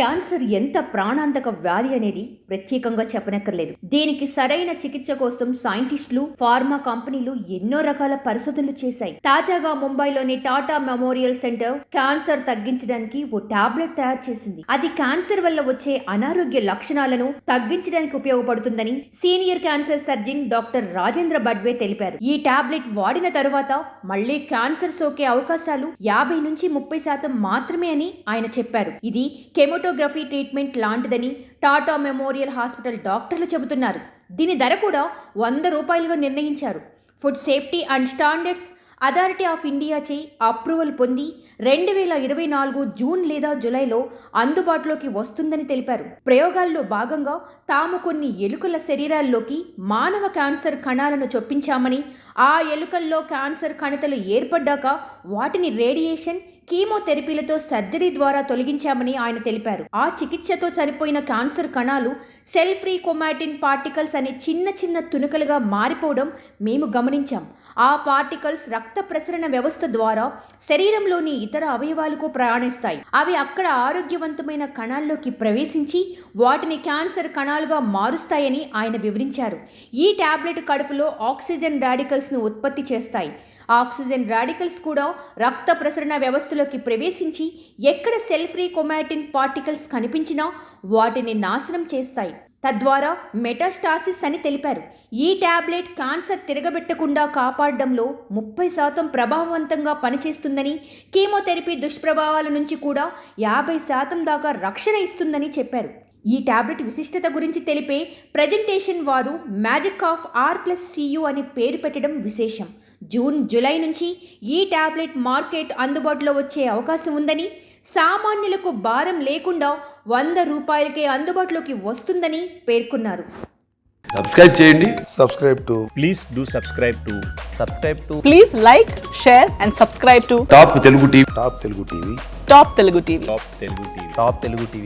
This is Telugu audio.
క్యాన్సర్ ఎంత ప్రాణాంతక వ్యాధి అనేది ప్రత్యేకంగా చెప్పనక్కర్లేదు. దీనికి సరైన చికిత్స కోసం సైంటిస్టులు, ఫార్మా కంపెనీలు ఎన్నో రకాల పరిశోధనలు చేశాయి. తాజాగా ముంబైలోని టాటా మెమోరియల్ సెంటర్ క్యాన్సర్ తగ్గించడానికి ఓ టాబ్లెట్ తయారు చేసింది. అది క్యాన్సర్ వల్ల వచ్చే అనారోగ్య లక్షణాలను తగ్గించడానికి ఉపయోగపడుతుందని senior cancer surgeon doctor Rajendra Badwe తెలిపారు. ఈ టాబ్లెట్ వాడిన తరువాత మళ్లీ క్యాన్సర్ సోకే అవకాశాలు 50 నుంచి 30% మాత్రమే అని ఆయన చెప్పారు. ఇది కెమోటోగ్రఫీ ట్రీట్మెంట్ లాంటిదని టాటా మెమోరియల్ హాస్పిటల్ డాక్టర్లు చెబుతున్నారు. దీని ధర కూడా ₹100గా నిర్ణయించారు. Food safety and standards authority of ఇండియాచే అప్రూవల్ పొంది 2024 జూన్ లేదా జూలైలో అందుబాటులోకి వస్తుందని తెలిపారు. ప్రయోగాల్లో భాగంగా తాము కొన్ని ఎలుకల శరీరాల్లోకి మానవ క్యాన్సర్ కణాలను చొప్పించామని, ఆ ఎలుకల్లో క్యాన్సర్ కణితలు ఏర్పడ్డాక వాటిని రేడియేషన్, కీమోథెరపీలతో సర్జరీ ద్వారా తొలగించామని ఆయన తెలిపారు. ఆ చికిత్సతో చనిపోయిన క్యాన్సర్ కణాలు సెల్ ఫ్రీ క్రోమాటిన్ పార్టికల్స్ అనే చిన్న చిన్న తునకలుగా మారిపోవడం మేము గమనించాం. ఆ పార్టికల్స్ రక్త ప్రసరణ వ్యవస్థ ద్వారా శరీరంలోని ఇతర అవయవాలకు ప్రయాణిస్తాయి. అవి అక్కడ ఆరోగ్యవంతమైన కణాల్లోకి ప్రవేశించి వాటిని క్యాన్సర్ కణాలుగా మారుస్తాయని ఆయన వివరించారు. ఈ టాబ్లెట్ కడుపులో ఆక్సిజన్ రాడికల్స్ను ఉత్పత్తి చేస్తాయి. ఆక్సిజన్ రాడికల్స్ కూడా రక్త ప్రసరణ వ్యవస్థలోకి ప్రవేశించి ఎక్కడ సెల్ ఫ్రీ క్రోమాటిన్ పార్టికల్స్ కనిపించినా వాటిని నాశనం చేస్తాయి. తద్వారా మెటాస్టాసిస్ అని తెలిపారు. ఈ టాబ్లెట్ క్యాన్సర్ తిరగబెట్టకుండా కాపాడడంలో 30% ప్రభావవంతంగా పనిచేస్తుందని, కీమోథెరపీ దుష్ప్రభావాల నుంచి కూడా 50% దాకా రక్షణ ఇస్తుందని చెప్పారు. ఈ టాబ్లెట్ విశిష్టత గురించి తెలిపే ప్రజెంటేషన్ వారు మ్యాజిక్ ఆఫ్ R+CU అని పేరు పెట్టడం విశేషం. జూన్, జూలై నుంచి ఈ టాబ్లెట్ మార్కెట్ అందుబాటులో వచ్చే అవకాశం ఉందని, సామాన్యులకు భారం లేకుండా ₹100కే అందుబాటులోకి వస్తుందని పేర్కొన్నారు. సబ్స్క్రైబ్ చేయండి. Please do subscribe to. Please like, share and subscribe to top Telugu TV. Top Telugu TV. Top Telugu TV.